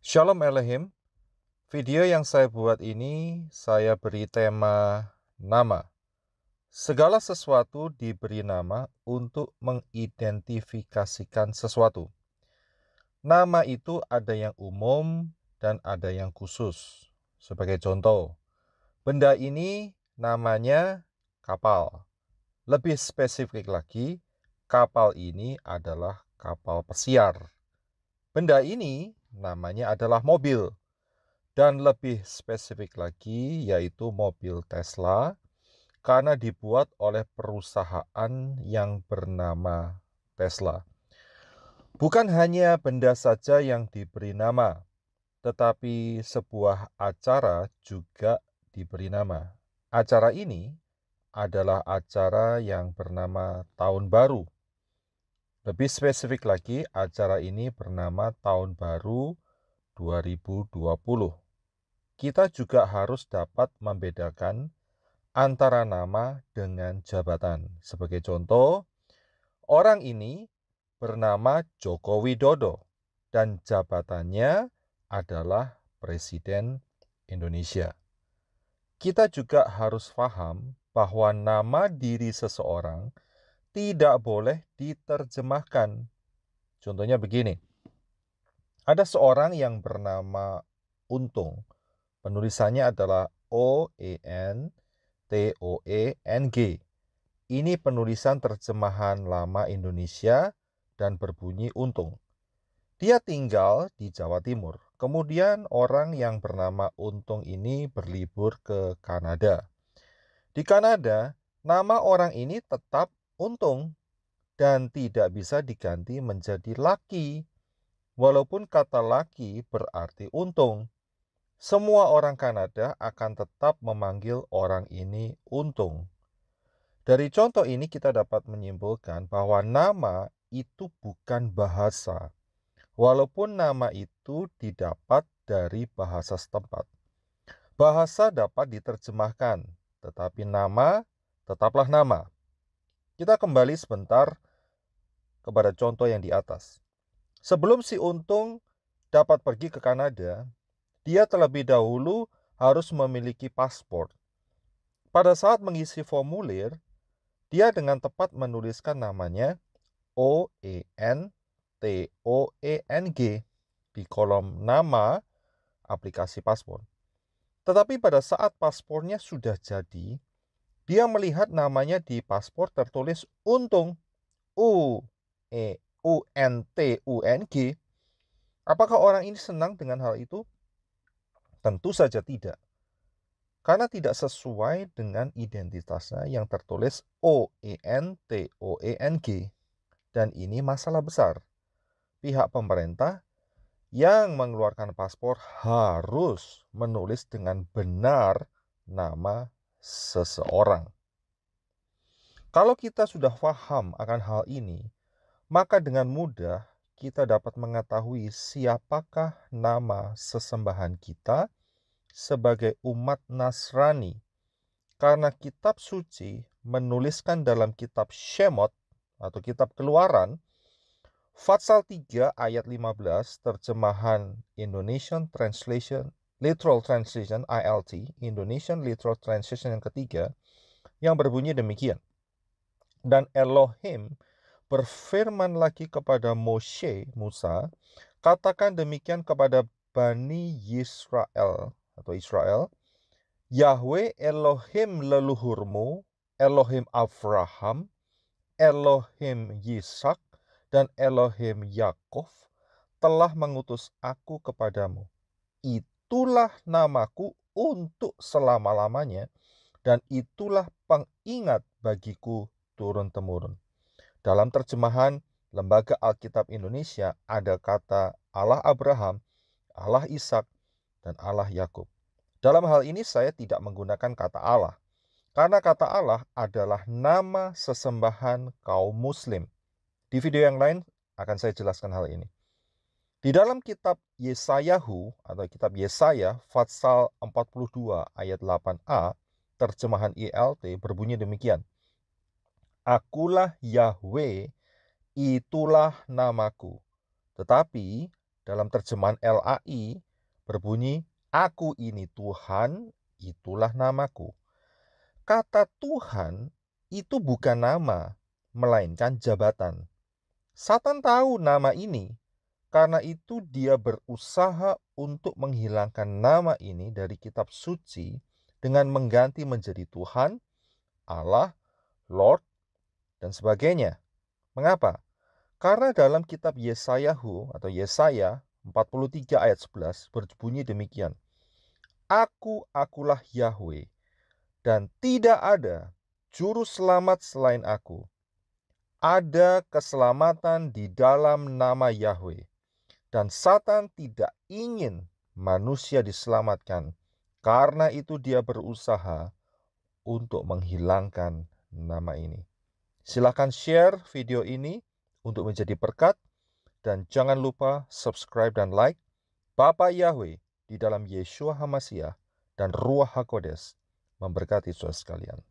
Shalom Elohim, video yang saya buat ini saya beri tema nama. Segala sesuatu diberi nama untuk mengidentifikasikan sesuatu. Nama itu ada yang umum dan ada yang khusus. Sebagai contoh, benda ini namanya kapal. Lebih spesifik lagi, kapal ini adalah kapal pesiar. Benda ini namanya adalah mobil. Dan lebih spesifik lagi yaitu mobil Tesla karena dibuat oleh perusahaan yang bernama Tesla. Bukan hanya benda saja yang diberi nama, tetapi sebuah acara juga diberi nama. Acara ini adalah acara yang bernama Tahun Baru. Lebih spesifik lagi, acara ini bernama Tahun Baru 2020. Kita juga harus dapat membedakan antara nama dengan jabatan. Sebagai contoh, orang ini bernama Joko Widodo dan jabatannya adalah Presiden Indonesia. Kita juga harus paham bahwa nama diri seseorang tidak boleh diterjemahkan. Contohnya begini, ada seorang yang bernama Untung. Penulisannya adalah Oentoeng. Ini penulisan terjemahan lama Indonesia dan berbunyi Untung. Dia tinggal di Jawa Timur. Kemudian orang yang bernama Untung ini berlibur ke Kanada. Di Kanada, nama orang ini tetap Untung dan tidak bisa diganti menjadi Laki. Walaupun kata laki berarti untung. Semua orang Kanada akan tetap memanggil orang ini Untung. Dari contoh ini kita dapat menyimpulkan bahwa nama itu bukan bahasa, walaupun nama itu didapat dari bahasa setempat. Bahasa dapat diterjemahkan, tetapi nama tetaplah nama. Kita kembali sebentar kepada contoh yang di atas. Sebelum si Untung dapat pergi ke Kanada, dia terlebih dahulu harus memiliki paspor. Pada saat mengisi formulir, dia dengan tepat menuliskan namanya Oentoeng di kolom nama aplikasi paspor. Tetapi pada saat paspornya sudah jadi, dia melihat namanya di paspor tertulis Untung, Untung. Apakah orang ini senang dengan hal itu? Tentu saja tidak. Karena tidak sesuai dengan identitasnya yang tertulis Oentoeng. Dan ini masalah besar. Pihak pemerintah yang mengeluarkan paspor harus menulis dengan benar nama seseorang. Kalau kita sudah paham akan hal ini, maka dengan mudah kita dapat mengetahui siapakah nama sesembahan kita sebagai umat Nasrani. Karena kitab suci menuliskan dalam kitab Shemot atau kitab Keluaran, Pasal 3 ayat 15, terjemahan Indonesian Translation, Literal Translation ILT, Indonesian Literal Translation yang ketiga, yang berbunyi demikian. Dan Elohim berfirman lagi kepada Musa, katakan demikian kepada Bani Yisrael atau Israel, Yahweh Elohim leluhurmu, Elohim Abraham, Elohim Yisak, dan Elohim Yakov telah mengutus aku kepadamu. Itulah namaku untuk selama-lamanya, dan itulah pengingat bagiku turun-temurun. Dalam terjemahan Lembaga Alkitab Indonesia ada kata Allah Abraham, Allah Ishak, dan Allah Yakub. Dalam hal ini saya tidak menggunakan kata Allah, karena kata Allah adalah nama sesembahan kaum muslim. Di video yang lain akan saya jelaskan hal ini. Di dalam kitab Yesayahu atau kitab Yesaya pasal 42 ayat 8a, terjemahan ILT berbunyi demikian. Akulah Yahweh, itulah namaku. Tetapi dalam terjemahan LAI berbunyi, "Aku ini Tuhan, itulah namaku." Kata Tuhan itu bukan nama, melainkan jabatan. Satan tahu nama ini, karena itu dia berusaha untuk menghilangkan nama ini dari kitab suci dengan mengganti menjadi Tuhan, Allah, Lord, dan sebagainya. Mengapa? Karena dalam kitab Yesayahu atau Yesaya 43 ayat 11 berbunyi demikian. Akulah Yahweh, dan tidak ada juru selamat selain aku. Ada keselamatan di dalam nama Yahweh, dan Satan tidak ingin manusia diselamatkan. Karena itu dia berusaha untuk menghilangkan nama ini. Silakan share video ini untuk menjadi berkat, dan jangan lupa subscribe dan like. Bapa Yahweh di dalam Yeshua HaMashiach dan Ruach HaKodes memberkati saudara sekalian.